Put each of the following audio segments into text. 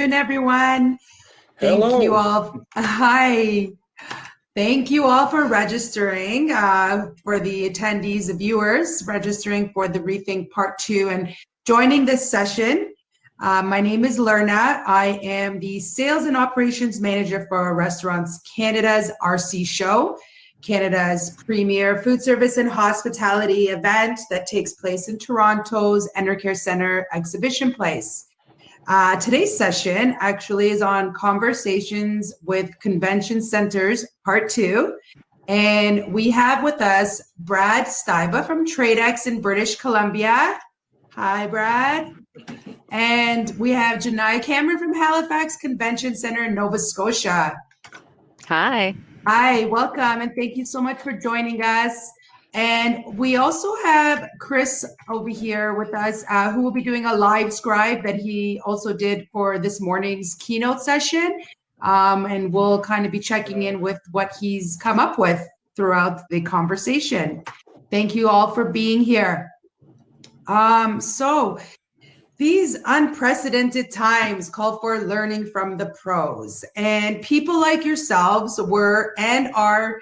Everyone. Thank you Hello. all. Hi. Thank you all for registering, for the attendees, the viewers, registering for the Rethink Part 2 and joining this session. My name is Lerna. I am the Sales and Operations Manager for Restaurants Canada's RC Show, Canada's premier food service and hospitality event that takes place in Toronto's Enercare Centre Exhibition Place. Today's session actually is on Conversations with Convention Centers, Part 2. And we have with us Brad Stuyva from TradeX in British Columbia. Hi, Brad. And we have Janaya Cameron from Halifax Convention Center in Nova Scotia. Hi. Hi, welcome, and thank you so much for joining us. And we also have Chris over here with us, who will be doing a live scribe that he also did for this morning's keynote session. And we'll kind of be checking in with what he's come up with throughout the conversation. Thank you all for being here. So these unprecedented times call for learning from the pros, and people like yourselves were and are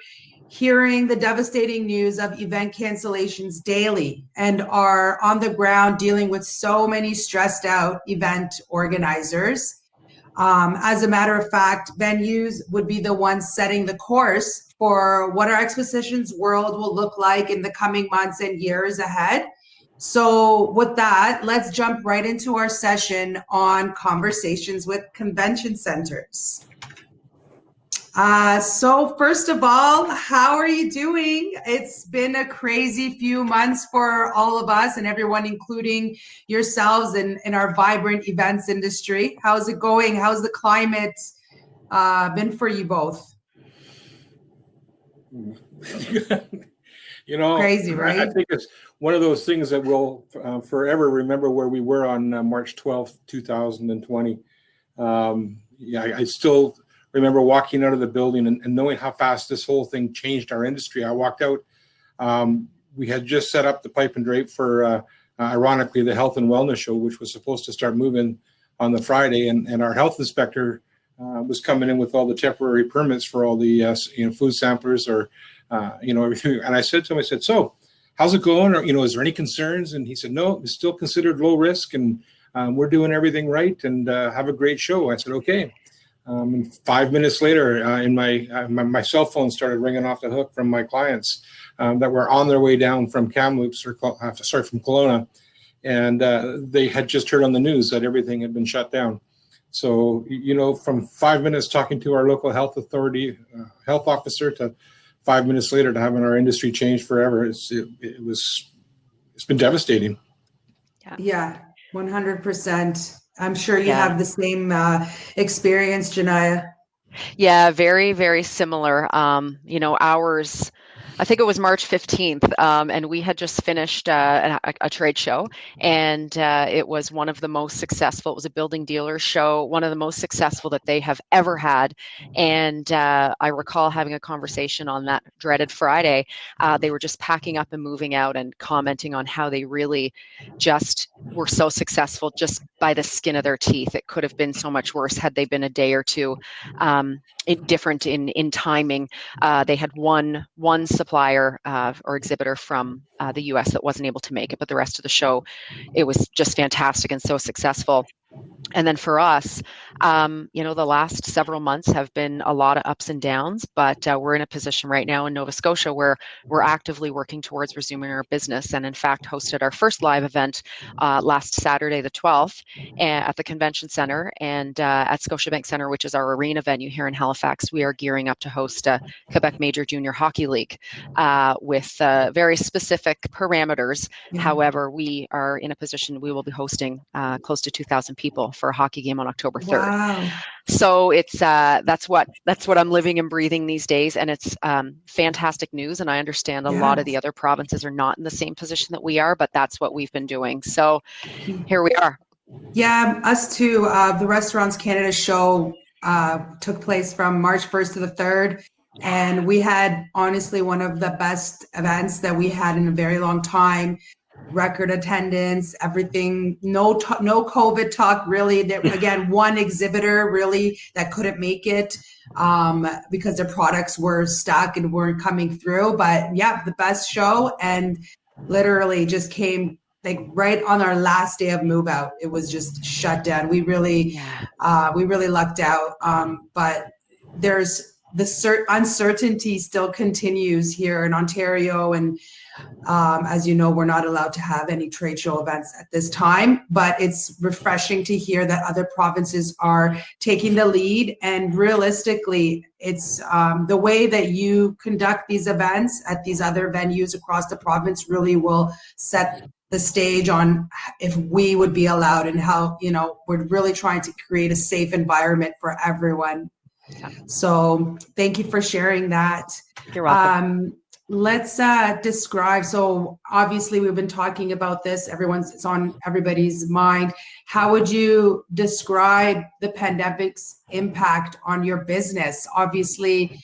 hearing the devastating news of event cancellations daily and are on the ground dealing with so many stressed out event organizers. As a matter of fact, venues would be the ones setting the course for what our expositions world will look like in the coming months and years ahead. So with that, let's jump right into our session on Conversations with Convention Centers. So first of all, how are you doing? It's been a crazy few months for all of us and everyone, including yourselves in our vibrant events industry. How's it going? How's the climate been for you both? Crazy, right? I think it's one of those things that we'll forever remember where we were on March 12th, 2020. I still remember walking out of the building and knowing how fast this whole thing changed our industry. I walked out. We had just set up the pipe and drape for, ironically, the health and wellness show, which was supposed to start moving on the Friday. And our health inspector was coming in with all the temporary permits for all the food samplers or everything. And I said to him, so how's it going? Or, is there any concerns? And he said, no, it's still considered low risk and we're doing everything right and have a great show. I said, okay. And 5 minutes later, my cell phone started ringing off the hook from my clients that were on their way down from Kamloops from Kelowna. And they had just heard on the news that everything had been shut down. So, from 5 minutes talking to our local health authority, health officer to 5 minutes later to having our industry change forever, it's been devastating. Yeah, 100%. I'm sure you have the same experience, Janaya. Yeah, very, very similar. Ours, I think it was March 15th, and we had just finished a trade show, and it was one of the most successful. It was a building dealers show, one of the most successful that they have ever had. And I recall having a conversation on that dreaded Friday. They were just packing up and moving out and commenting on how they really just were so successful just by the skin of their teeth. It could have been so much worse had they been a day or two different in timing. They had one supplier or exhibitor from the US that wasn't able to make it, but the rest of the show, it was just fantastic and so successful. And then for us, the last several months have been a lot of ups and downs, but we're in a position right now in Nova Scotia where we're actively working towards resuming our business, and in fact hosted our first live event last Saturday the 12th at the Convention Centre, and at Scotiabank Centre, which is our arena venue here in Halifax. We are gearing up to host a Quebec Major Junior Hockey League with very specific parameters. Yeah. However, we are in a position, we will be hosting close to 2,000 people for a hockey game on October 3rd. Wow. So it's that's what I'm living and breathing these days, and it's fantastic news. And I understand a lot of the other provinces are not in the same position that we are, but that's what we've been doing. So here we are. Yeah, us too. The Restaurants Canada show took place from March 1st to the 3rd. And we had honestly one of the best events that we had in a very long time. record attendance, everything, no COVID talk really. Again, one exhibitor really that couldn't make it because their products were stuck and weren't coming through. But yeah, the best show, and literally just came like right on our last day of move out. It was just shut down. We really lucked out. But there's the uncertainty still continues here in Ontario, and as you know, we're not allowed to have any trade show events at this time, but it's refreshing to hear that other provinces are taking the lead. And realistically, it's the way that you conduct these events at these other venues across the province really will set the stage on if we would be allowed, and how, you know, we're really trying to create a safe environment for everyone. So thank you for sharing that. You're welcome. Let's describe, so obviously we've been talking about this, it's on everybody's mind. How would you describe the pandemic's impact on your business? Obviously,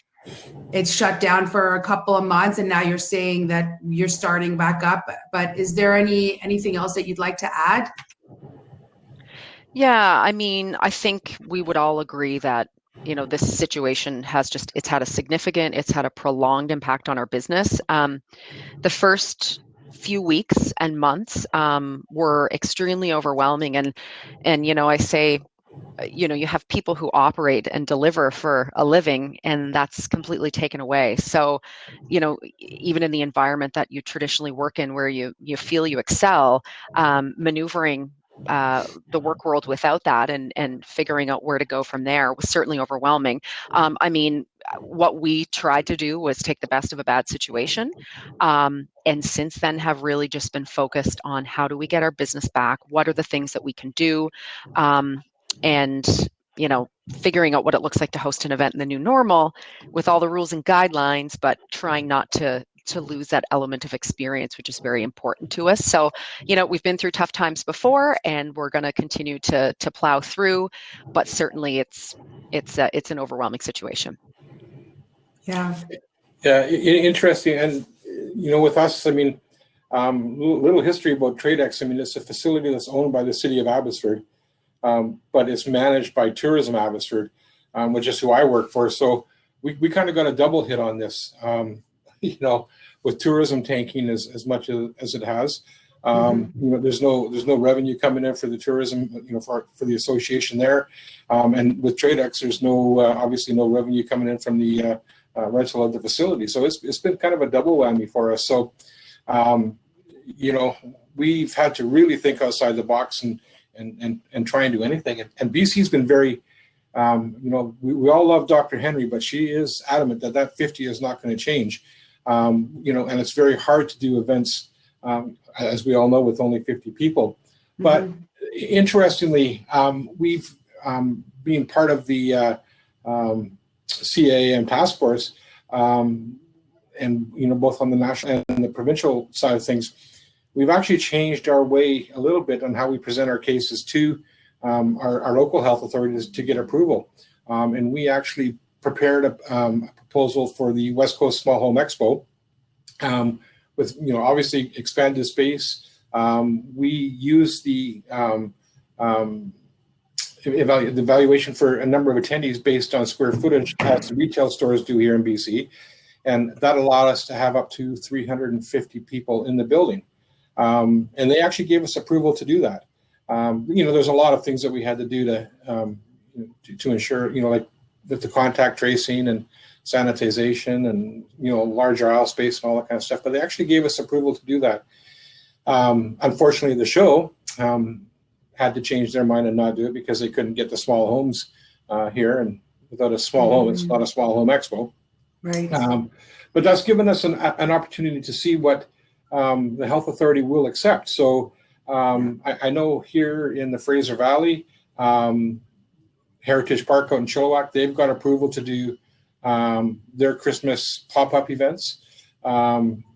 it's shut down for a couple of months, and now you're saying that you're starting back up, but is there anything else that you'd like to add? Yeah, I mean, I think we would all agree that, you know, this situation has it's had a prolonged impact on our business. The first few weeks and months were extremely overwhelming, and you know, I say, you know, you have people who operate and deliver for a living, and that's completely taken away. So, you know, even in the environment that you traditionally work in, where you feel you excel, maneuvering the work world without that, and figuring out where to go from there was certainly overwhelming. I mean, what we tried to do was take the best of a bad situation, and since then have really just been focused on how do we get our business back, what are the things that we can do, and, you know, figuring out what it looks like to host an event in the new normal with all the rules and guidelines, but trying not to lose that element of experience, which is very important to us. So, you know, we've been through tough times before, and we're going to continue to plow through, but certainly it's an overwhelming situation. Yeah. Yeah, interesting. And, you know, with us, I mean, little history about TradeX. I mean, it's a facility that's owned by the city of Abbotsford, but it's managed by Tourism Abbotsford, which is who I work for. So we kind of got a double hit on this, you know, with tourism tanking as much as it has. You know, there's no revenue coming in for the tourism, you know, for the association there, and with TradeX, there's obviously no revenue coming in from the rental of the facility. So it's been kind of a double whammy for us. So, you know, we've had to really think outside the box and try and do anything. And BC's been very, you know, we all love Dr. Henry, but she is adamant that 50 is not going to change. You know, and it's very hard to do events, as we all know, with only 50 people. But interestingly, we've been part of the CAAM task force, and, you know, both on the national and the provincial side of things. We've actually changed our way a little bit on how we present our cases to our local health authorities to get approval. And we actually prepared a proposal for the West Coast Small Home Expo with, you know, obviously expanded space. We use the evaluation for a number of attendees based on square footage, as the retail stores do here in BC. And that allowed us to have up to 350 people in the building. And they actually gave us approval to do that. You know, there's a lot of things that we had to do to ensure, you know, like the contact tracing and sanitization and, you know, larger aisle space and all that kind of stuff. But they actually gave us approval to do that. Unfortunately, the show had to change their mind and not do it because they couldn't get the small homes here. And without a small home, it's not a small home expo. Right. But that's given us an opportunity to see what the health authority will accept. So I know here in the Fraser Valley, Heritage Park out in Chilliwack, they've got approval to do their Christmas pop-up events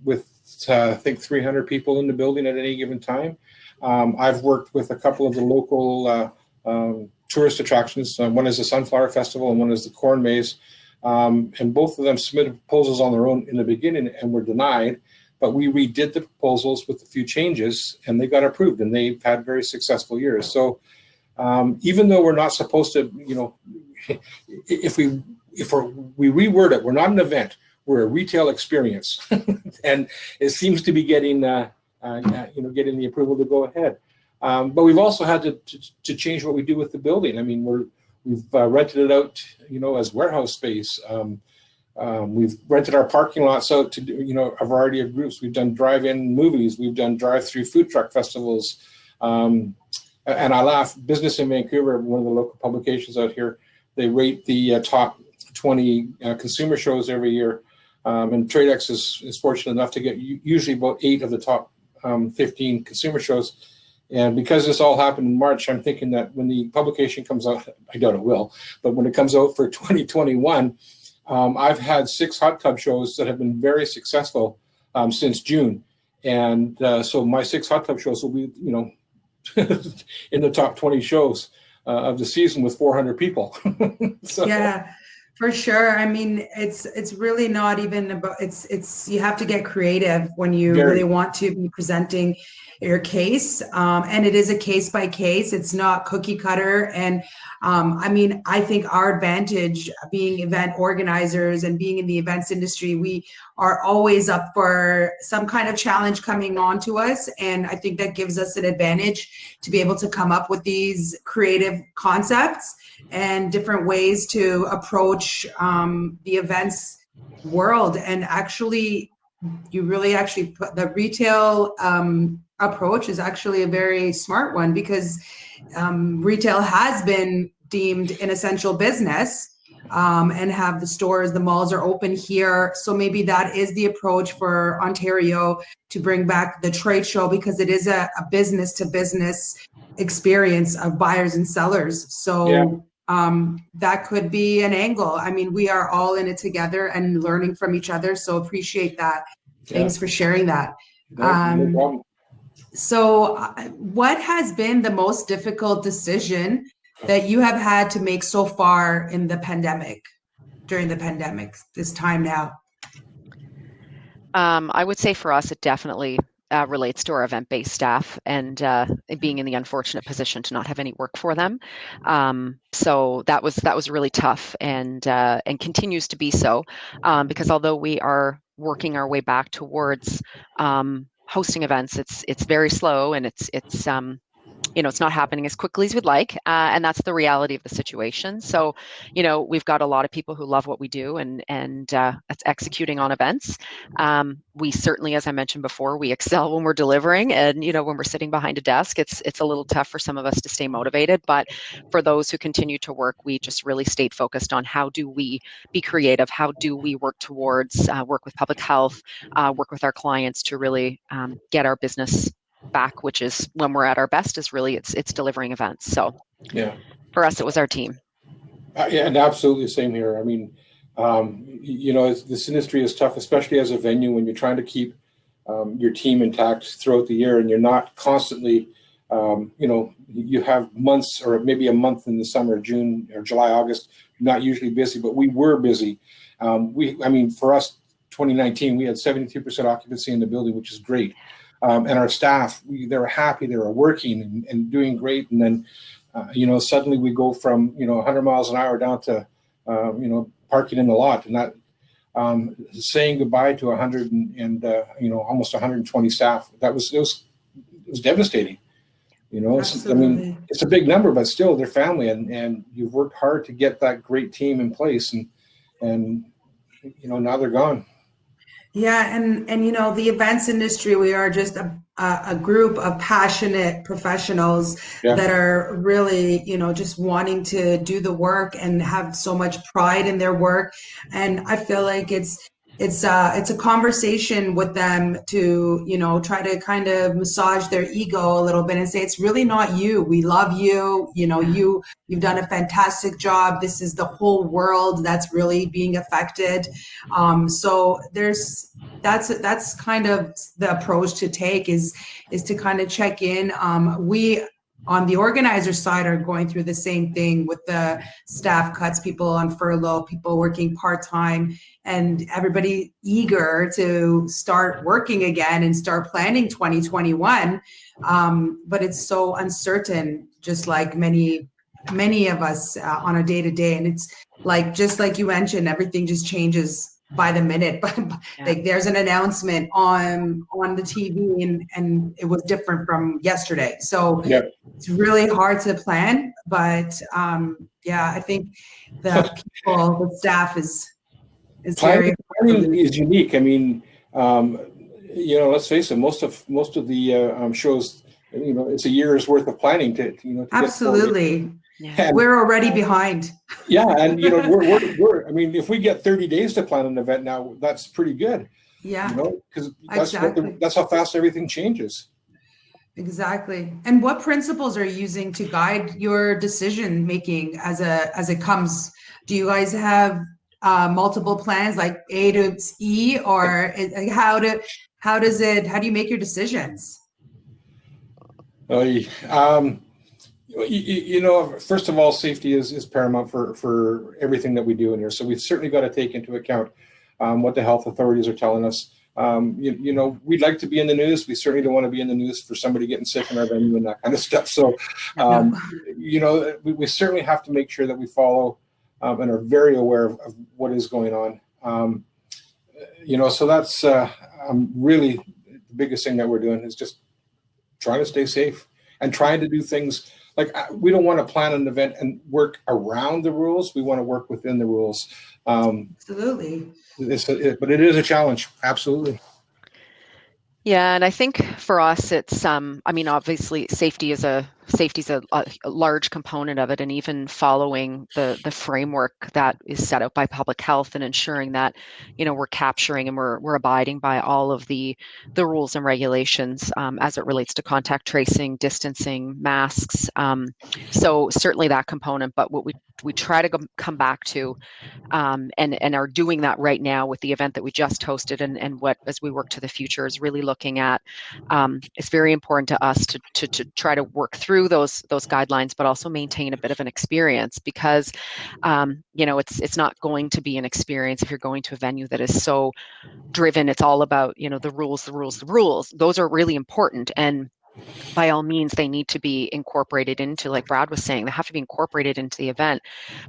with I think 300 people in the building at any given time. I've worked with a couple of the local tourist attractions. One is the Sunflower Festival and one is the Corn Maze. And both of them submitted proposals on their own in the beginning and were denied. but we redid the proposals with a few changes, and they got approved, and they've had very successful years. So even though we're not supposed to, if we reword it, we're not an event, we're a retail experience, and it seems to be getting getting the approval to go ahead. But we've also had to change what we do with the building. I mean, we've rented it out, as warehouse space. We've rented our parking lots out to a variety of groups. We've done drive-in movies. We've done drive-through food truck festivals. And I laugh, Business in Vancouver, one of the local publications out here, they rate the top 20 consumer shows every year. And TradeX is fortunate enough to get usually about 8 of the top 15 consumer shows. And because this all happened in March, I'm thinking that when the publication comes out, I doubt it will, but when it comes out for 2021, I've had 6 hot tub shows that have been very successful since June. And so my 6 hot tub shows will be, in the top 20 shows of the season with 400 people. So. Yeah, for sure. I mean, it's really not even about, it's you have to get creative when you really want to be presenting your case. And it is a case by case. It's not cookie cutter. And I mean, I think our advantage being event organizers and being in the events industry, we are always up for some kind of challenge coming on to us. And I think that gives us an advantage to be able to come up with these creative concepts and different ways to approach the events world. And actually, you really actually put the retail approach is actually a very smart one, because retail has been deemed an essential business and have the stores, the malls are open here. So maybe that is the approach for Ontario to bring back the trade show, because it is a business to business experience of buyers and sellers. So that could be an angle. I mean, we are all in it together and learning from each other. So appreciate that. Thanks for sharing that. No problem. So what has been the most difficult decision that you have had to make so far in the pandemic, during the pandemic, this time now? I would say for us, it definitely relates to our event-based staff and being in the unfortunate position to not have any work for them. So that was really tough, and continues to be so, because although we are working our way back towards hosting events, it's very slow, and it's not happening as quickly as we'd like, and that's the reality of the situation. So, we've got a lot of people who love what we do, and that's executing on events. We certainly, as I mentioned before, we excel when we're delivering, and when we're sitting behind a desk, it's a little tough for some of us to stay motivated. But for those who continue to work, we just really stayed focused on how do we be creative, how do we work towards work with public health, work with our clients to really get our business back, which is when we're at our best, is really it's delivering events. So for us, it was our team. And absolutely same here. I mean, this industry is tough, especially as a venue, when you're trying to keep your team intact throughout the year, and you're not constantly, you have months, or maybe a month in the summer, June or July, August, not usually busy, but we were busy. For us, 2019, we had 72% occupancy in the building, which is great. And our staff, they were happy, they were working and doing great. And then, suddenly we go from, 100 miles an hour down to, parking in the lot, and that saying goodbye to 100 and almost 120 staff. It was devastating. It's a big number, but still they're family, and you've worked hard to get that great team in place, and now they're gone. Yeah, and the events industry, we are just a group of passionate professionals that are really, just wanting to do the work and have so much pride in their work. And I feel like it's a conversation with them to, try to kind of massage their ego a little bit and say, it's really not you. We love you. You've done a fantastic job. This is the whole world that's really being affected. So that's kind of the approach to take is to kind of check in. We on the organizer side are going through the same thing with the staff cuts, people on furlough, people working part-time, and everybody eager to start working again and start planning 2021. But it's so uncertain, just like many of us on a day-to-day. And it's like, just like you mentioned, everything just changes by the minute. But like there's an announcement on the TV and it was different from yesterday. So it's really hard to plan. But yeah, I think the people, the staff is planning is unique. I mean, you know, let's face it, most of the shows, you know, it's a year's worth of planning to absolutely. Yeah. We're already behind. Yeah, and you know, we're I mean, if we get 30 days to plan an event now, that's pretty good. Yeah. You know, because exactly. That's how fast everything changes. Exactly. And what principles are you using to guide your decision making as it comes? Do you guys have multiple plans like A to E, or how do you make your decisions? You know, first of all, safety is paramount for everything that we do in here. So we've certainly got to take into account what the health authorities are telling us. You know, we'd like to be in the news. We certainly don't want to be in the news for somebody getting sick in our venue and that kind of stuff. So, you know, we certainly have to make sure that we follow and are very aware of what is going on. You know, so that's really the biggest thing that we're doing is just trying to stay safe and trying to do things. Like, we don't want to plan an event and work around the rules. We want to work within the rules. Absolutely. But it is a challenge. Absolutely. Yeah, and I think for us, it's I mean, obviously, safety's a large component of it, and even following the framework that is set out by public health and ensuring that, you know, we're capturing and we're abiding by all of the rules and regulations as it relates to contact tracing, distancing, masks. So certainly that component, but what we try to come back to, and are doing that right now with the event that we just hosted, and what, as we work to the future, is really looking at. It's very important to us to try to work through those guidelines, but also maintain a bit of an experience, because you know, it's not going to be an experience if you're going to a venue that is so driven. It's all about, you know, the rules. Those are really important, and by all means, they need to be incorporated into, like Brad was saying, they have to be incorporated into the event.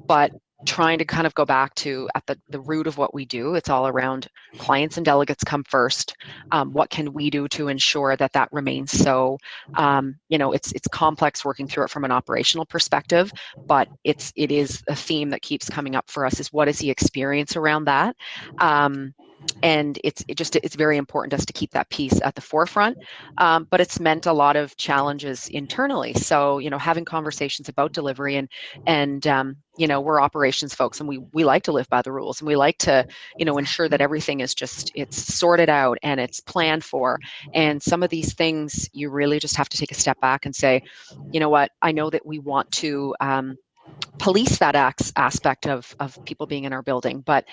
But trying to kind of go back to at the root of what we do, it's all around clients and delegates come first. What can we do to ensure that that remains so? You know, it's complex working through it from an operational perspective, but it is a theme that keeps coming up for us, is what is the experience around that? And it's very important to us to keep that piece at the forefront, but it's meant a lot of challenges internally. So, you know, having conversations about delivery, and you know, we're operations folks, and we like to live by the rules, and we like to, you know, ensure that everything is it's sorted out and it's planned for. And some of these things, you really just have to take a step back and say, you know what, I know that we want to police that aspect of people being in our building, but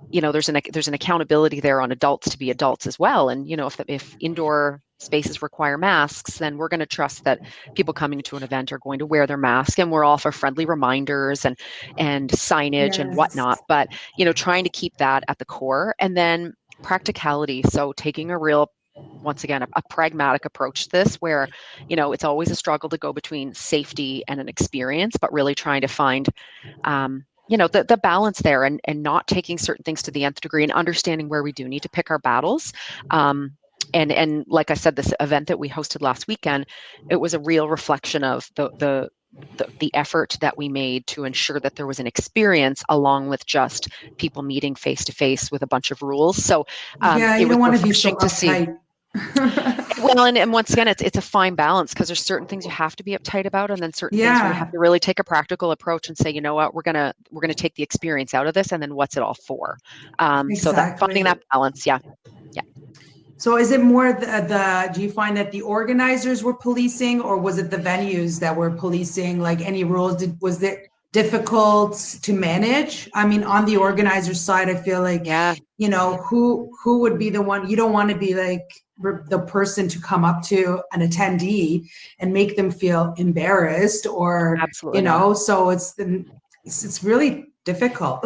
you know, there's an accountability there on adults to be adults as well. And you know, if indoor spaces require masks, then we're going to trust that people coming to an event are going to wear their mask, and we're all for friendly reminders and signage and whatnot. But you know, trying to keep that at the core, and then practicality. So taking a real, once again, a pragmatic approach to this, where, you know, it's always a struggle to go between safety and an experience, but really trying to find, you know, the balance there, and not taking certain things to the nth degree, and understanding where we do need to pick our battles. And like I said, this event that we hosted last weekend, it was a real reflection of the effort that we made to ensure that there was an experience, along with just people meeting face to face with a bunch of rules. So yeah, you don't want to be so uptight. Well, and once again, it's a fine balance, because there's certain things you have to be uptight about, and then certain things where you have to really take a practical approach and say, you know what, we're gonna take the experience out of this, and then what's it all for? So that, finding that balance, yeah. So is it more do you find that the organizers were policing, or was it the venues that were policing? Like, any rules? difficult to manage. I mean, on the organizer side, I feel like, Yeah, you know, who would be the one? You don't want to be like the person to come up to an attendee and make them feel embarrassed, or, absolutely you not. know, so it's really difficult.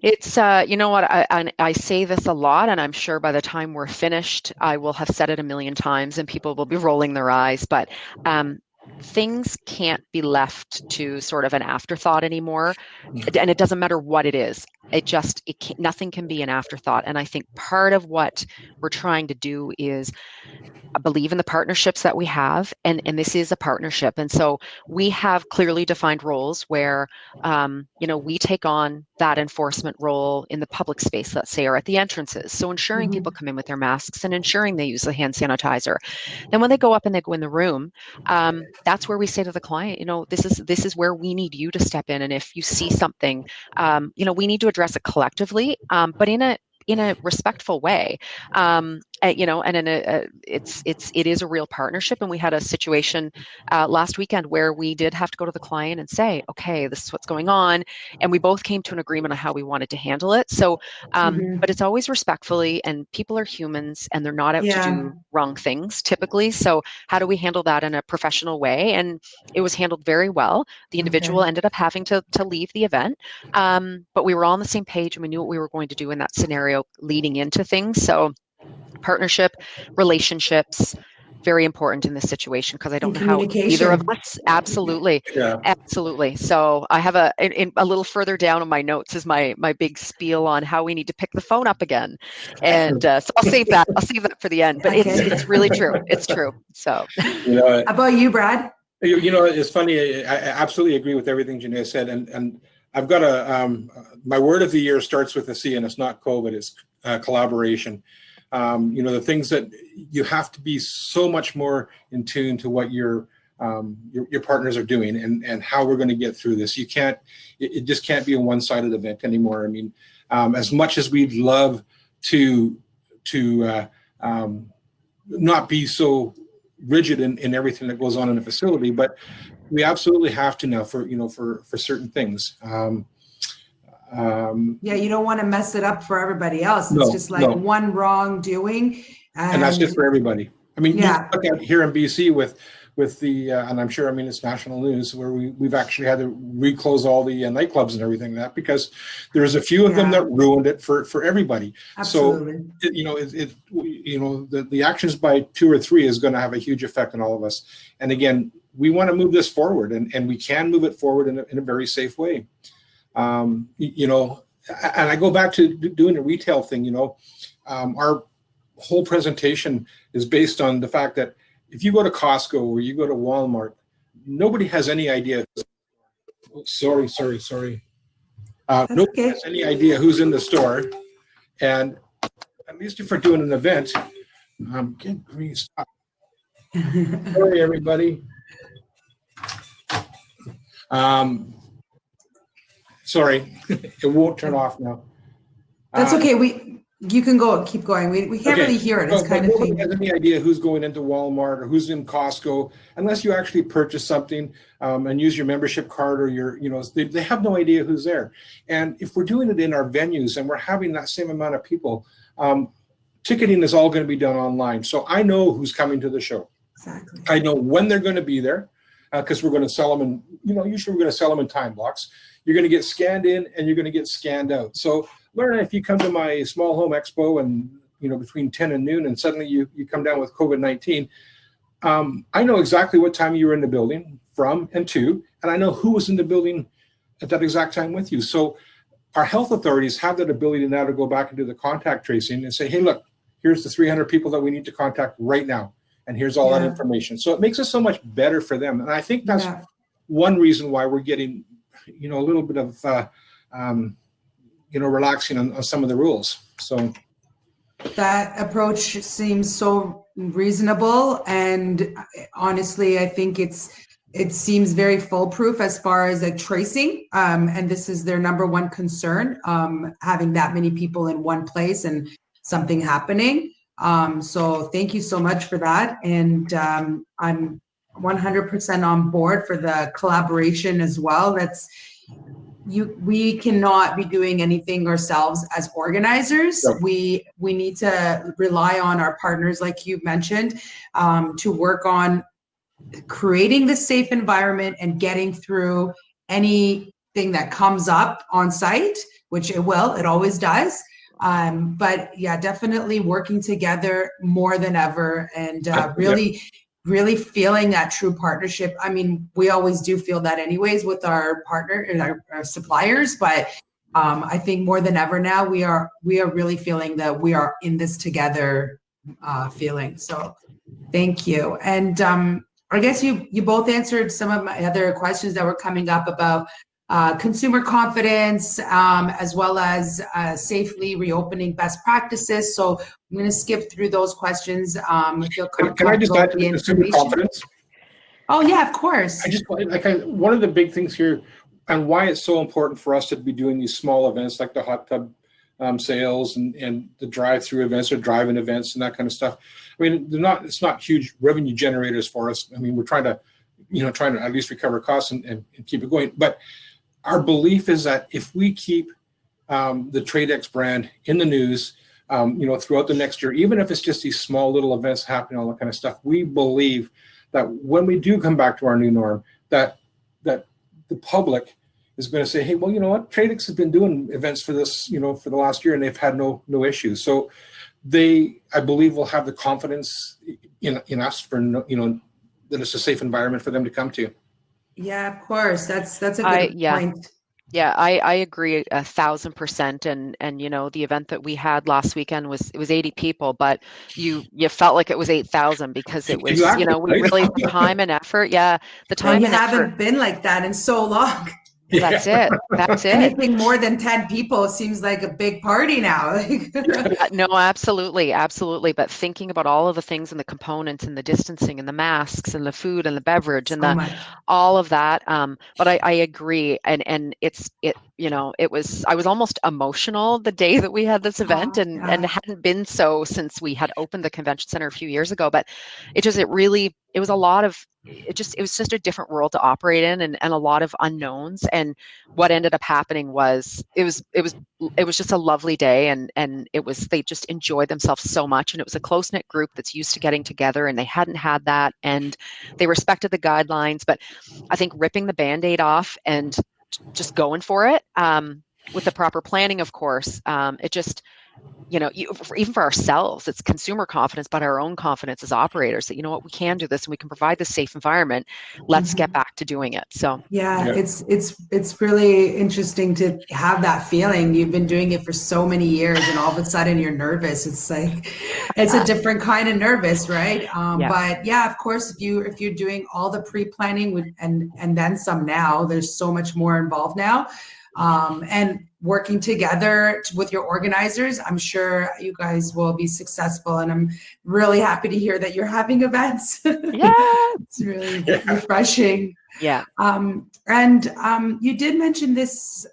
It's, you know what, I say this a lot, and I'm sure by the time we're finished, I will have said it a million times and people will be rolling their eyes, but um, things can't be left to sort of an afterthought anymore. And it doesn't matter what it is. Nothing can be an afterthought. And I think part of what we're trying to do is believe in the partnerships that we have, and this is a partnership, and so we have clearly defined roles where you know, we take on that enforcement role in the public space, let's say, or at the entrances, so ensuring people come in with their masks and ensuring they use the hand sanitizer. Then when they go up and they go in the room, that's where we say to the client, you know, this is where we need you to step in, and if you see something, you know, we need to address it collectively, but in a respectful way, you know, and it is a real partnership. And we had a situation last weekend where we did have to go to the client and say, okay, this is what's going on, and we both came to an agreement on how we wanted to handle it. So, but it's always respectfully, and people are humans, and they're not out to Yeah. do wrong things typically. So, how do we handle that in a professional way? And it was handled very well. The individual Okay. ended up having to leave the event, but we were all on the same page, and we knew what we were going to do in that scenario leading into things. So partnership, relationships, very important in this situation, because I don't And know how either of communication. us, absolutely, Yeah. absolutely. So I have in a little further down on my notes is my big spiel on how we need to pick the phone up again, and so I'll save that. I'll save that for the end. But Okay. it's really true. It's true. So You know, How about you, Brad? you know, it's funny. I absolutely agree with everything Janae said, and I've got my word of the year starts with a C, and it's not COVID. It's collaboration. You know, the things that you have to be so much more in tune to what your partners are doing, and how we're going to get through this. You can't. It just can't be a one-sided event anymore. I mean, as much as we'd love to not be so rigid in everything that goes on in the facility, but we absolutely have to now for certain things. Yeah, you don't want to mess it up for everybody else. It's No, just like no, one wrongdoing, and that's and it for everybody. I mean, you yeah, look at here in BC with the and I'm sure, I mean, it's national news where we've actually had to reclose all the nightclubs and everything like that, because there's a few of them yeah, that ruined it for everybody. So absolutely. you know, the actions by two or three is going to have a huge effect on all of us. And again, we want to move this forward, and we can move it forward in a very safe way. You know, and I go back to doing the retail thing. You know, our whole presentation is based on the fact that if you go to Costco or you go to Walmart, nobody has any idea. Oh, sorry. That's Nobody okay. has any idea who's in the store. And at least if we're doing an event, stop. Sorry, everybody. Sorry, it won't turn off now. That's okay. You can keep going. We can't Okay, really hear it. It's but kind of nobody faint. has any idea who's going into Walmart or who's in Costco unless you actually purchase something and use your membership card or they have no idea who's there. And if we're doing it in our venues and we're having that same amount of people, ticketing is all going to be done online. So I know who's coming to the show. Exactly. I know when they're going to be there, because we're going to sell them in, usually we're going to sell them in time blocks. You're going to get scanned in and you're going to get scanned out. So Lerna, if you come to my small home expo and between 10 and noon and suddenly you come down with COVID-19, I know exactly what time you were in the building from and to, and I know who was in the building at that exact time with you. So our health authorities have that ability now to go back and do the contact tracing and say, hey, look, here's the 300 people that we need to contact right now. And here's all that information. So it makes it so much better for them. And I think that's one reason why we're getting, a little bit of, relaxing on some of the rules. So that approach seems so reasonable. And honestly, I think it seems very foolproof as far as like tracing. And this is their number one concern, having that many people in one place and something happening. So thank you so much for that. And I'm 100% on board for the collaboration as well. That's, we cannot be doing anything ourselves as organizers. Yep. We need to rely on our partners, like you mentioned, to work on creating this safe environment and getting through anything that comes up on site, which it always does. But yeah, definitely working together more than ever, and really feeling that true partnership. I mean, we always do feel that anyways with our partner and our suppliers, but I think more than ever now, we are really feeling that we are in this together feeling. So thank you. And I guess you both answered some of my other questions that were coming up about consumer confidence, as well as safely reopening best practices. So I'm going to skip through those questions. If you'll Can I just add to the consumer confidence? Oh yeah, of course. I just one of the big things here, and why it's so important for us to be doing these small events like the hot tub sales and the drive-through events or drive-in events and that kind of stuff. I mean, it's not huge revenue generators for us. I mean, we're trying to at least recover costs and keep it going. But our belief is that if we keep the TradeX brand in the news, throughout the next year, even if it's just these small little events happening, all that kind of stuff, we believe that when we do come back to our new norm, that the public is going to say, hey, well, you know what, TradeX has been doing events for this, for the last year, and they've had no issues. So I believe, will have the confidence in us for, that it's a safe environment for them to come to. Yeah, of course. That's a good point. Yeah, I agree 1,000%. And the event that we had last weekend was 80 people, but you felt like it was 8,000 because it was, exactly, we really the time and effort. Yeah, the time and and effort. haven't been like that in so long. That's it. That's it. Anything more than 10 people seems like a big party now. No, absolutely. Absolutely. But thinking about all of the things and the components and the distancing and the masks and the food and the beverage and all of that. But I agree. And I was almost emotional the day that we had this event and hadn't been so since we had opened the convention center a few years ago. But it was a lot of, it was just a different world to operate in and a lot of unknowns. And what ended up happening was it was just a lovely day, and they just enjoyed themselves so much, and it was a close-knit group that's used to getting together, and they hadn't had that, and they respected the guidelines. But I think ripping the Band-Aid off and just going for it, with the proper planning, of course, it just, even for ourselves, it's consumer confidence, but our own confidence as operators that, we can do this and we can provide this safe environment. Let's get back to doing it. So it's really interesting to have that feeling. You've been doing it for so many years, and all of a sudden you're nervous. It's like it's a different kind of nervous, right? But yeah, of course, if you're doing all the pre-planning and then some now, there's so much more involved now. And working together with your organizers, I'm sure you guys will be successful. And I'm really happy to hear that you're having events. Yeah. It's really refreshing. Yeah. And you did mention this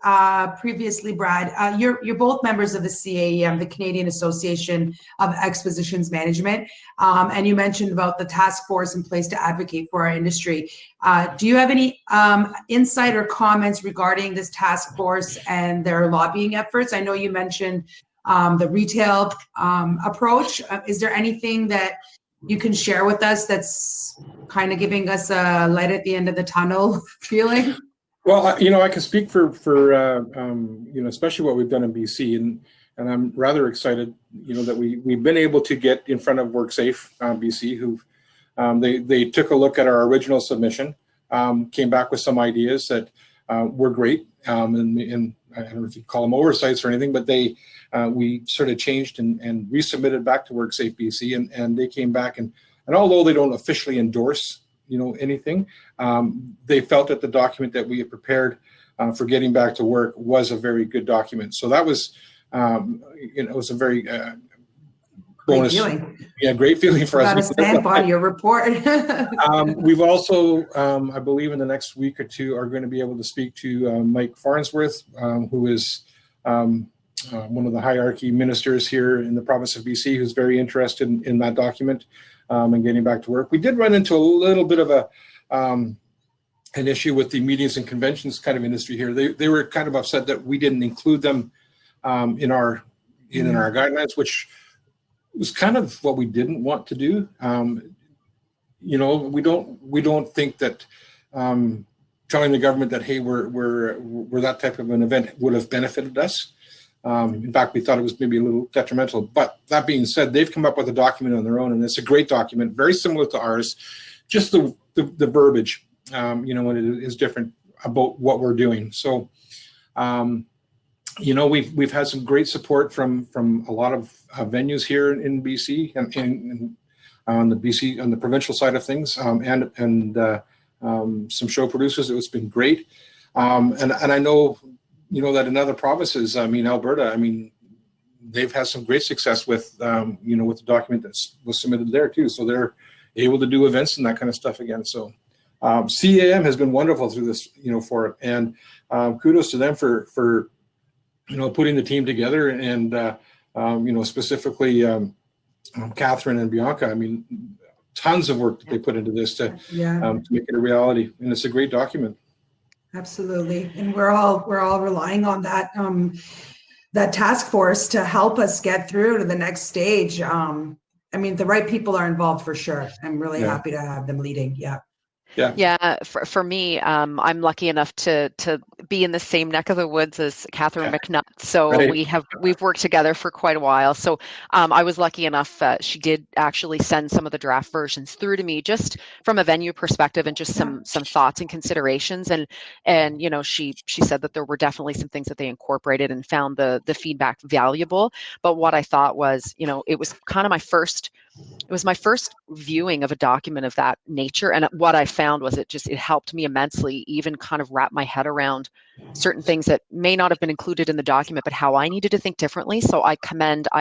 previously, Brad. You're both members of the CAEM, the Canadian Association of Expositions Management, and you mentioned about the task force in place to advocate for our industry. Do you have any insight or comments regarding this task force and their lobbying efforts? I know you mentioned the retail approach. Is there anything that you can share with us that's kind of giving us a light at the end of the tunnel feeling? Well, I can speak for especially what we've done in BC, and I'm rather excited, that we've been able to get in front of WorkSafe BC, who they took a look at our original submission, came back with some ideas that were great, and I don't know if you call them oversights or anything, but we sort of changed and resubmitted back to WorkSafe BC, and they came back and although they don't officially endorse anything, they felt that the document that we had prepared for getting back to work was a very good document. So that was it was a very bonus, great feeling for us. Got a stamp on your report. We've also, I believe, in the next week or two, are going to be able to speak to Mike Farnsworth, who is one of the hierarchy ministers here in the province of BC, who's very interested in that document and getting back to work. We did run into a little bit of an issue with the meetings and conventions kind of industry here. They were kind of upset that we didn't include them in our guidelines, which was kind of what we didn't want to do. We don't think that telling the government that, hey, we're that type of an event would have benefited us. In fact, we thought it was maybe a little detrimental. But that being said, they've come up with a document on their own, and it's a great document, very similar to ours. Just the verbiage, when it is different about what we're doing. So, we've had some great support from a lot of venues here in BC and on the provincial side of things, and some show producers. It's been great, and I know that in other provinces, Alberta, they've had some great success with with the document that was submitted there too. So they're able to do events and that kind of stuff again. So CAM has been wonderful through this, for it, and kudos to them for putting the team together, and specifically Catherine and Bianca. Tons of work that they put into this to make it a reality, and it's a great document. Absolutely, and we're all relying on that that task force to help us get through to the next stage. The right people are involved for sure. I'm really happy to have them leading. For me, I'm lucky enough to be in the same neck of the woods as Catherine McNutt. So right. we've worked together for quite a while. So I was lucky enough. She did actually send some of the draft versions through to me, just from a venue perspective, and just some thoughts and considerations. And she said that there were definitely some things that they incorporated and found the feedback valuable. But what I thought was, it was kind of my first viewing of a document of that nature. And what I found was it helped me immensely even kind of wrap my head around certain things that may not have been included in the document, but how I needed to think differently. So I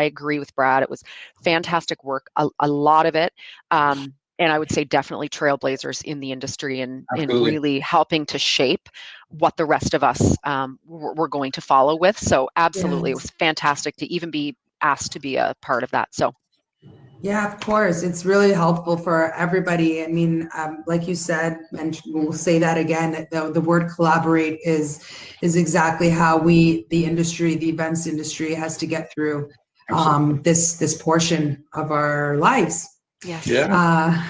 agree with Brad. It was fantastic work, a lot of it. And I would say definitely trailblazers in the industry and really helping to shape what the rest of us were going to follow with. So absolutely, It was fantastic to even be asked to be a part of that. So. Yeah, of course. It's really helpful for everybody. Like you said, and we'll say that again, the word collaborate is exactly how the events industry has to get through this portion of our lives. Yes. Yeah.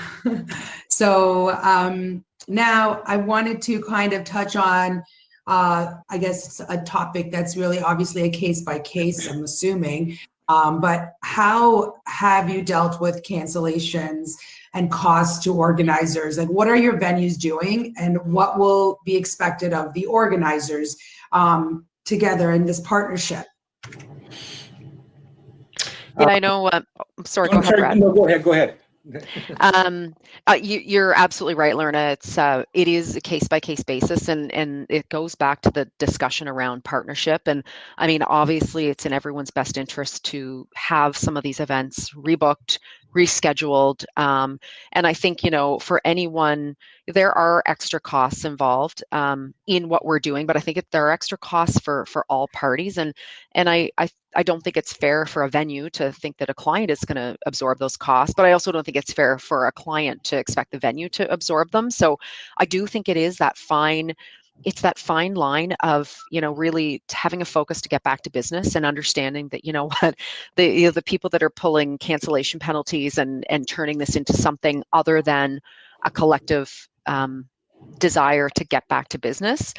Now I wanted to kind of touch on, I guess, a topic that's really obviously a case by case, I'm assuming. But how have you dealt with cancellations and costs to organizers? And what are your venues doing? And what will be expected of the organizers together in this partnership? Yeah, I know. Sorry, go ahead, Brad. No, go ahead. You're absolutely right, Lerna. It is a case by case basis, and it goes back to the discussion around partnership. And obviously, it's in everyone's best interest to have some of these events rebooked, rescheduled. And I think for anyone, there are extra costs involved in what we're doing, but I think there are extra costs for all parties. And I don't think it's fair for a venue to think that a client is going to absorb those costs, but I also don't think it's fair for a client to expect the venue to absorb them. So I do think it is that fine line of, really having a focus to get back to business and understanding that, the people that are pulling cancellation penalties and turning this into something other than a collective desire to get back to business,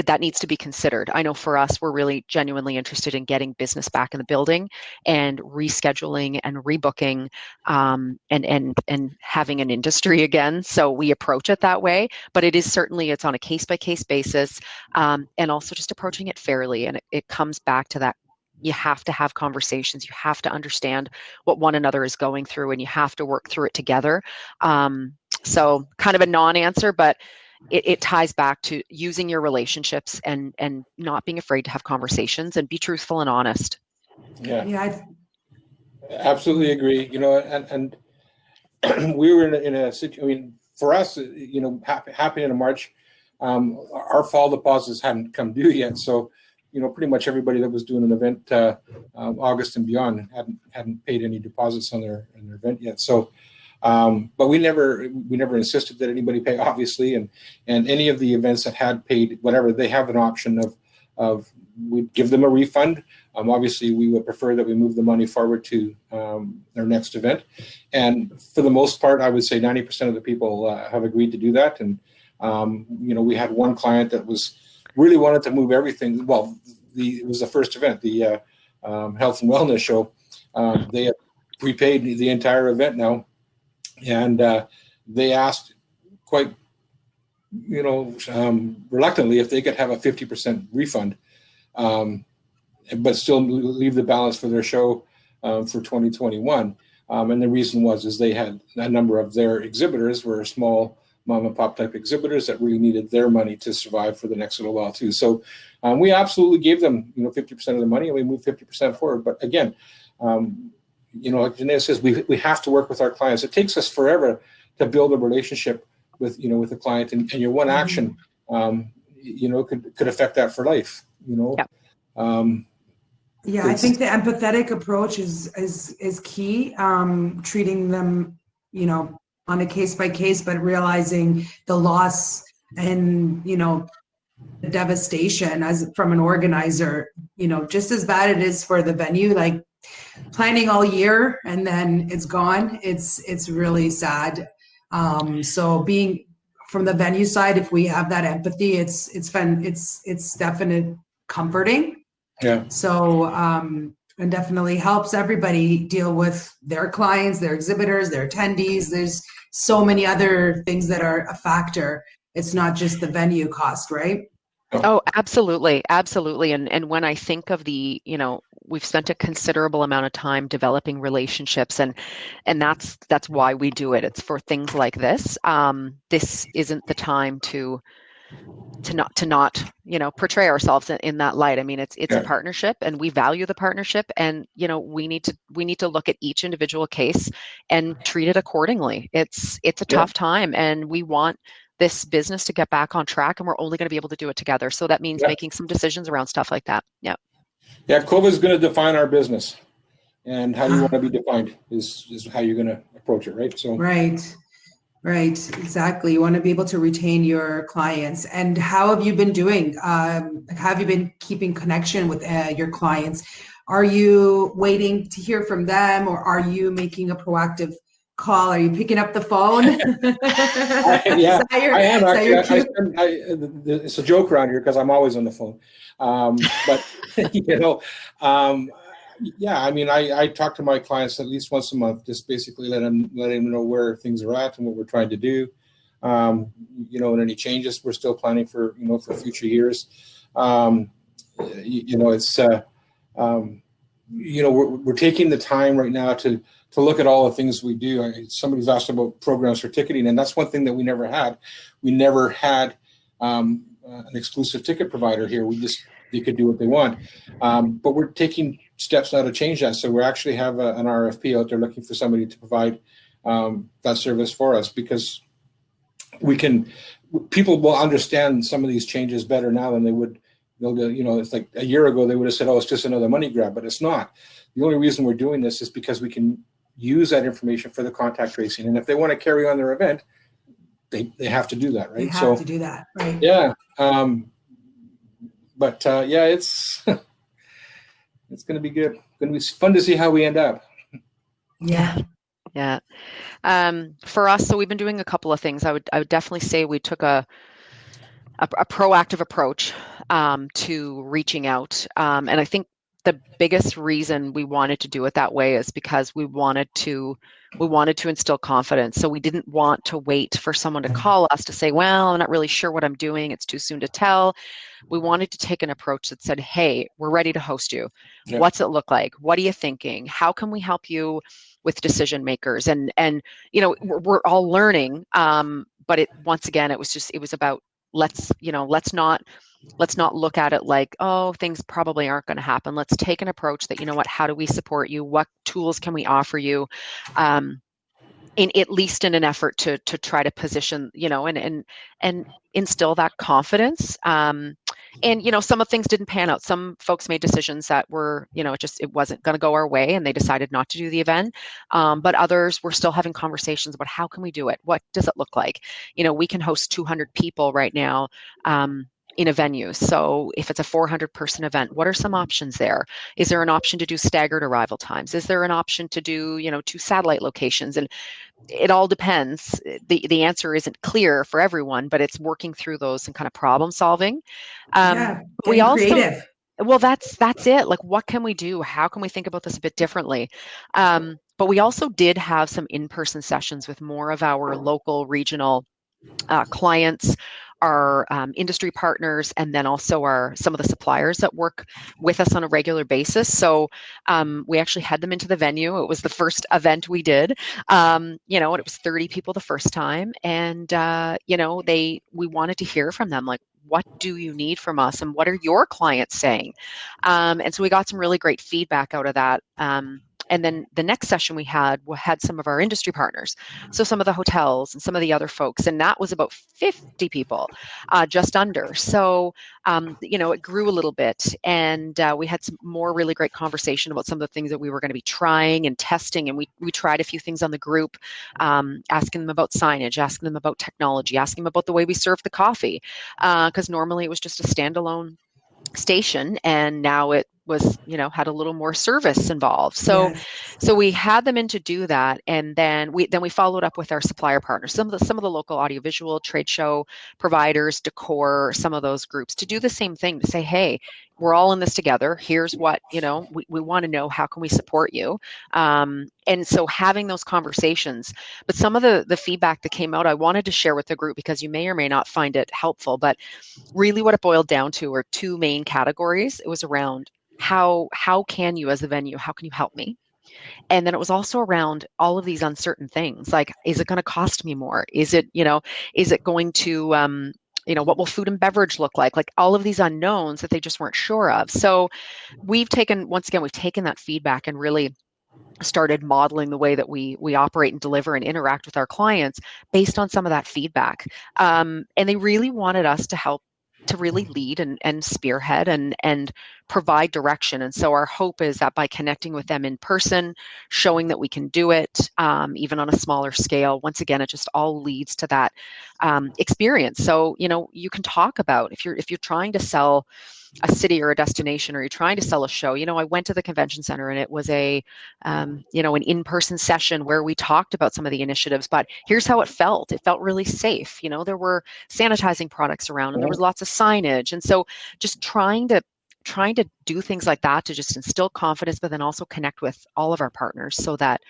that needs to be considered. I know for us, we're really genuinely interested in getting business back in the building and rescheduling and rebooking and having an industry again. So we approach it that way, but it's on a case by case basis, and also just approaching it fairly. And it comes back to that. You have to have conversations. You have to understand what one another is going through, and you have to work through it together. So kind of a non-answer, but it ties back to using your relationships and not being afraid to have conversations and be truthful and honest. Yeah, I absolutely agree. And we were in a situation. For us, happening in March, our fall deposits hadn't come due yet. So, pretty much everybody that was doing an event August and beyond hadn't paid any deposits on their event yet. So, But we never insisted that anybody pay, obviously, and any of the events that had paid whatever, they have an option of we'd give them a refund. Obviously, we would prefer that we move the money forward to their next event, and for the most part, I would say 90% of the people have agreed to do that. And we had one client that really wanted to move everything. Well, it was the first event, the health and wellness show. They had prepaid the entire event now, and they asked quite, reluctantly if they could have a 50% refund, but still leave the balance for their show for 2021. And the reason is they had a number of their exhibitors were small mom and pop type exhibitors that really needed their money to survive for the next little while too. So we absolutely gave them 50% of the money, and we moved 50% forward. But again, like Janae says, we have to work with our clients. It takes us forever to build a relationship with a client, and your one action could affect that for life. Yeah. I think the empathetic approach is key. Treating them, on a case by case, but realizing the loss and the devastation as from an organizer. Just as bad it is for the venue, like planning all year and then it's gone. It's really sad. So being from the venue side, if we have that empathy, it's definite comforting. Yeah. So and definitely helps everybody deal with their clients, their exhibitors, their attendees. There's so many other things that are a factor. It's not just the venue cost, right? Oh, absolutely. Absolutely. And when I think of we've spent a considerable amount of time developing relationships, and that's why we do it. It's for things like this. This isn't the time to not portray ourselves in that light. I mean, it's a partnership, and we value the partnership, and we need to look at each individual case and treat it accordingly. It's a tough time, and we want this business to get back on track, and we're only going to be able to do it together. So that means making some decisions around stuff like that. Yeah. Yeah, COVID is going to define our business, and how you want to be defined is how you're going to approach it, right? So Right, exactly. You want to be able to retain your clients. And how have you been doing? Have you been keeping connection with your clients? Are you waiting to hear from them, or are you making a proactive call? Are you picking up the phone? I am actually. It's a joke around here because I'm always on the phone. But I mean, I talk to my clients at least once a month, just basically letting them know where things are at and what we're trying to do. And any changes we're still planning for for future years. We're taking the time right now to look at all the things we do. Somebody's asked about programs for ticketing, and that's one thing that we never had. We never had an exclusive ticket provider here. They could do what they want. But we're taking steps now to change that. So we actually have an RFP out there looking for somebody to provide that service for us, because people will understand some of these changes better now than they would. It's like a year ago, they would have said, oh, it's just another money grab, but it's not. The only reason we're doing this is because we can use that information for the contact tracing. And if they want to carry on their event, they have to do that, right? They have to do that, right? Yeah. It's it's going to be good. Going to be fun to see how we end up. Yeah. For us, so we've been doing a couple of things. I would definitely say we took a proactive approach to reaching out, and I think the biggest reason we wanted to do it that way is because we wanted to instill confidence. So we didn't want to wait for someone to call us to say, well, I'm not really sure what I'm doing, it's too soon to tell. We wanted to take an approach that said, hey, we're ready to host you. Yeah. What's it look like? What are you thinking? How can we help you with decision makers? And we're all learning, but once again, it was about let's not look at it like, oh, things probably aren't going to happen. Let's take an approach that, how do we support you? What tools can we offer you? In at least in an effort to try to position, and instill that confidence. And, some of things didn't pan out. Some folks made decisions that were, it wasn't going to go our way, and they decided not to do the event. But others were still having conversations about how can we do it? What does it look like? We can host 200 people right now. In a venue. So if it's a 400-person event, what are some options there? Is there an option to do staggered arrival times? Is there an option to do, 2 satellite locations? And it all depends. The answer isn't clear for everyone, but it's working through those and kind of problem solving. Yeah, We getting also, creative. well, that's it. Like, what can we do? How can we think about this a bit differently? But we also did have some in-person sessions with more of our local, regional clients, our industry partners, and then also some of the suppliers that work with us on a regular basis. So we actually had them into the venue. It was the first event we did, and it was 30 people the first time, and we wanted to hear from them, like, what do you need from us, and what are your clients saying? And so we got some really great feedback out of that. And then the next session we had some of our industry partners, so some of the hotels and some of the other folks, and that was about 50 people, just under. So, it grew a little bit, and we had some more really great conversation about some of the things that we were going to be trying and testing, and we tried a few things on the group, asking them about signage, asking them about technology, asking them about the way we serve the coffee, because normally it was just a standalone station, and now it was, had a little more service involved. So Yes. we had them in to do that, and then we followed up with our supplier partners, some of the local audiovisual trade show providers, decor, some of those groups, to do the same thing, to say, hey, we're all in this together. Here's what, we want to know, how can we support you? And so having those conversations, but some of the feedback that came out, I wanted to share with the group, because you may or may not find it helpful, but really what it boiled down to were 2 main categories. It was around how can you, as a venue, how can you help me? And then it was also around all of these uncertain things, like, is it going to cost me more? Is it, is it going to, what will food and beverage look like? Like, all of these unknowns that they just weren't sure of. So we've taken that feedback and really started modeling the way that we operate and deliver and interact with our clients based on some of that feedback. And they really wanted us to help to really lead and spearhead and provide direction. And so our hope is that by connecting with them in person, showing that we can do it, even on a smaller scale, once again, it just all leads to that experience. So, you can talk about, if you're trying to sell a city or a destination, or you're trying to sell a show. I went to the convention center, and it was an in-person session where we talked about some of the initiatives, but here's how it felt. It felt really safe. There were sanitizing products around, and there was lots of signage. And so just trying to do things like that to just instill confidence, but then also connect with all of our partners so that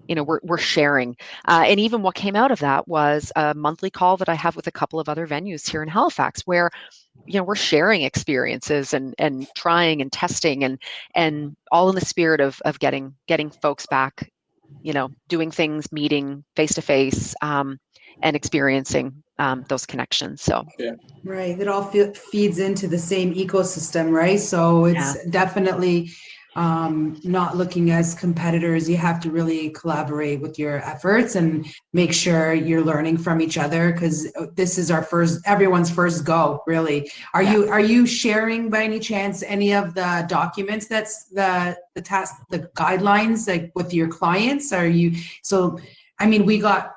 we're sharing. And even what came out of that was a monthly call that I have with a couple of other venues here in Halifax, where we're sharing experiences and trying and testing and all in the spirit of getting folks back, doing things, meeting face to face, and experiencing those connections. So Yeah. Right. It all feeds into the same ecosystem, right? So yeah. it's definitely not looking as competitors. You have to really collaborate with your efforts and make sure you're learning from each other, because this is everyone's first go, really. Are you sharing by any chance any of the documents that's the guidelines, like, with your clients? We got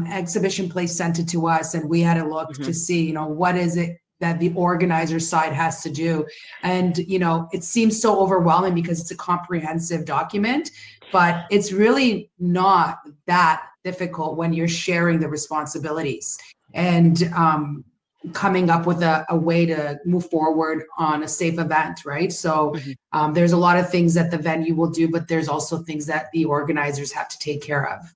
Exhibition Place sent it to us, and we had a look to see, what is it that the organizer side has to do. And, it seems so overwhelming because it's a comprehensive document, but it's really not that difficult when you're sharing the responsibilities and coming up with a way to move forward on a safe event, right? So there's a lot of things that the venue will do, but there's also things that the organizers have to take care of.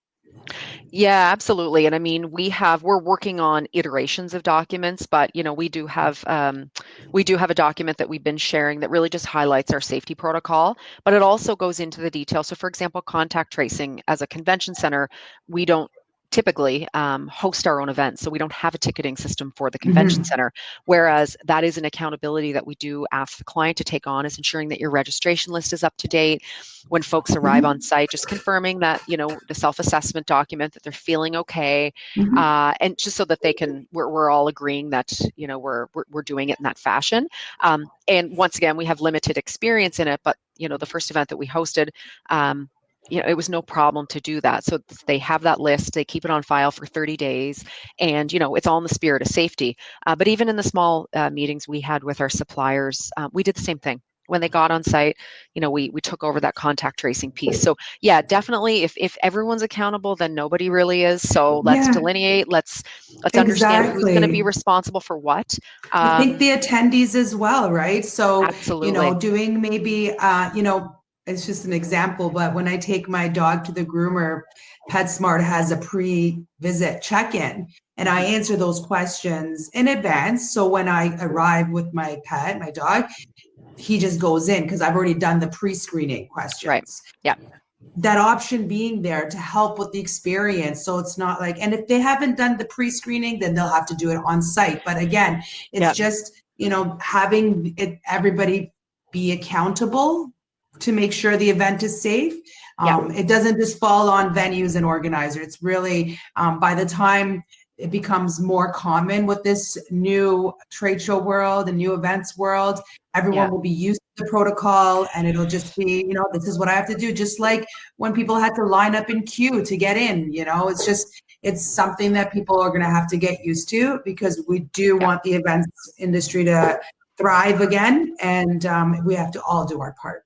Yeah, absolutely. And I mean, we're working on iterations of documents, but we do have a document that we've been sharing that really just highlights our safety protocol, but it also goes into the details. So, for example, contact tracing. As a convention center, we don't typically host our own events. So we don't have a ticketing system for the convention Mhm. center, whereas that is an accountability that we do ask the client to take on, is ensuring that your registration list is up to date. When folks arrive on site, just confirming that, the self-assessment document, that they're feeling okay, Mhm. and just so that they can, we're all agreeing that, we're doing it in that fashion. And once again, we have limited experience in it, but, the first event that we hosted, it was no problem to do that. So they have that list, they keep it on file for 30 days, and, it's all in the spirit of safety. But even in the small meetings we had with our suppliers, we did the same thing. When they got on site, we took over that contact tracing piece. So yeah, definitely, if everyone's accountable, then nobody really is. So let's Yeah, delineate, let's understand who's going to be exactly. responsible for what. I think the attendees as well, right? So, Absolutely. doing maybe, it's just an example, but when I take my dog to the groomer, PetSmart has a pre-visit check-in, and I answer those questions in advance. So when I arrive with my pet, my dog, he just goes in because I've already done the pre-screening Right. questions. Yeah. That option being there to help with the experience. So it's not like, and if they haven't done the pre-screening, then they'll have to do it on site. But again, it's Yeah. just, having everybody be accountable to make sure the event is safe. Yeah. It doesn't just fall on venues and organizers. It's really, by the time it becomes more common with this new trade show world and new events world, everyone Yeah. will be used to the protocol, and it'll just be, this is what I have to do. Just like when people had to line up in queue to get in, it's something that people are going to have to get used to, because we do Yeah. want the events industry to thrive again, and we have to all do our part.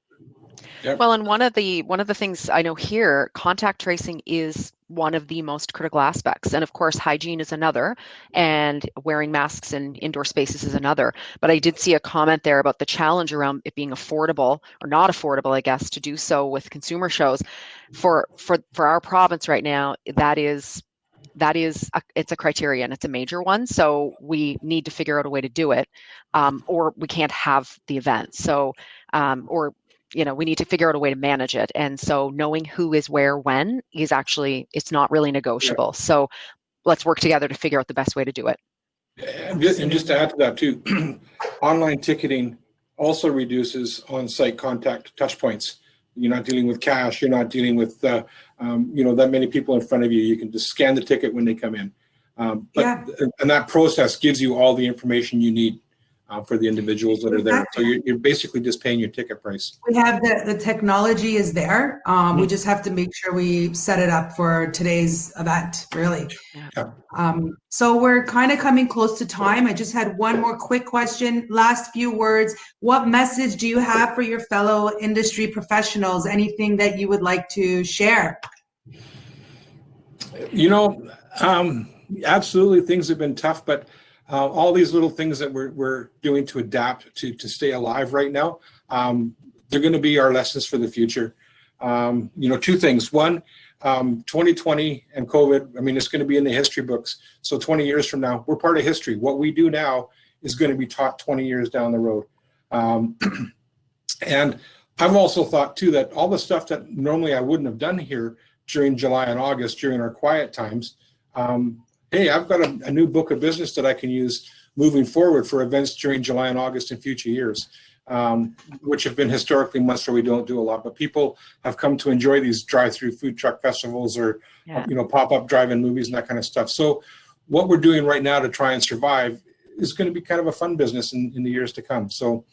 Yep. Well, and one of the things I know here, contact tracing is one of the most critical aspects. And of course, hygiene is another, and wearing masks in indoor spaces is another. But I did see a comment there about the challenge around it being affordable or not affordable, I guess, to do so with consumer shows. For our province right now, it's a criterion. It's a major one. So we need to figure out a way to do it, or we can't have the event. So, or we need to figure out a way to manage it. And so knowing who is where when is actually, it's not really negotiable. So let's work together to figure out the best way to do it. And just to add to that too, online ticketing also reduces on-site contact touch points. You're not dealing with cash. You're not dealing with that many people in front of you. You can just scan the ticket when they come in. And that process gives you all the information you need for the individuals that are there. So you're basically just paying your ticket price. We have the technology is there. We just have to make sure we set it up for today's event, really. Yeah. So we're kind of coming close to time. I just had one more quick question. Last few words. What message do you have for your fellow industry professionals? Anything that you would like to share? Absolutely, things have been tough, but all these little things that we're doing to adapt to stay alive right now, they're going to be our lessons for the future. Two things. One, 2020 and COVID, it's going to be in the history books. So 20 years from now, we're part of history. What we do now is going to be taught 20 years down the road. And I've also thought too that all the stuff that normally I wouldn't have done here during July and August, during our quiet times, hey, I've got a new book of business that I can use moving forward for events during July and August in future years, which have been historically months where we don't do a lot. But people have come to enjoy these drive-through food truck festivals or, pop-up drive-in movies and that kind of stuff. So what we're doing right now to try and survive is going to be kind of a fun business in the years to come. So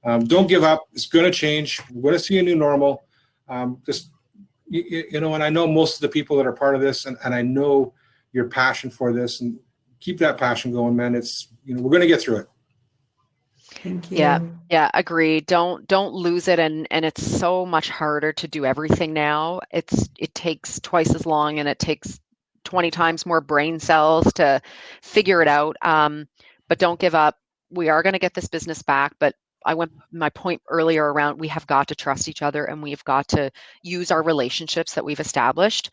don't give up. It's going to change. We're going to see a new normal. And I know most of the people that are part of this, and I know your passion for this, and keep that passion going, man. It's, we're going to get through it. Thank you. Yeah, agree. Don't lose it. And it's so much harder to do everything now. It takes twice as long, and it takes 20 times more brain cells to figure it out. But don't give up. We are going to get this business back, but my point earlier around, we have got to trust each other, and we've got to use our relationships that we've established.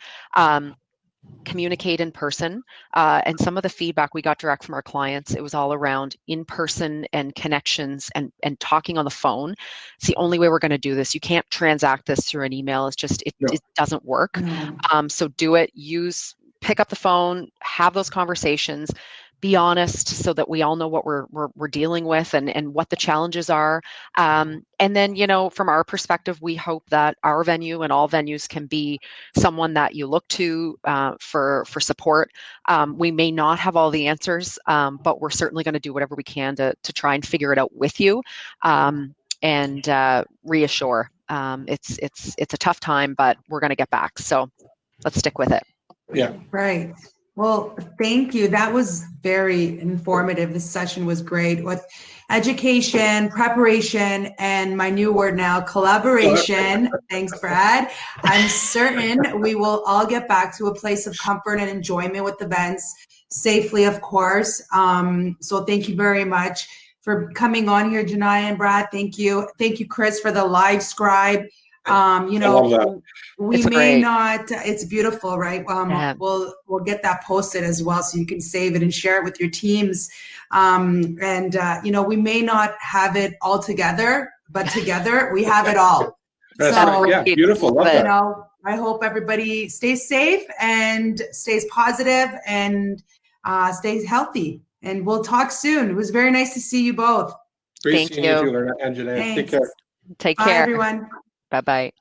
Communicate in person, and some of the feedback we got direct from our clients, it was all around in-person and connections and talking on the phone. It's the only way we're going to do this. You can't transact this through an email. It's just it doesn't work. No. So do it. Use pick up the phone, have those conversations, be honest so that we all know what we're dealing with and what the challenges are. And then, from our perspective, we hope that our venue and all venues can be someone that you look to for support. We may not have all the answers, but we're certainly going to do whatever we can to try and figure it out with you and reassure. It's a tough time, but we're going to get back. So let's stick with it. Yeah. Right. Well, thank you. That was very informative. This session was great with education, preparation, and my new word now, collaboration. Thanks, Brad. I'm certain we will all get back to a place of comfort and enjoyment with events safely, of course. So thank you very much for coming on here, Janai and Brad. Thank you. Thank you, Chris, for the live scribe. I love that. We It's may great. not, it's beautiful, right? We'll get that posted as well so you can save it and share it with your teams. We may not have it all together, but together we have it all. That's So, right. Yeah, beautiful. Love that. I hope everybody stays safe and stays positive and stays healthy. And we'll talk soon. It was very nice to see you both. Great Thank seeing you you. too, Lerna and Janai. Take Thanks. care. Take Bye, care. everyone. Bye-bye.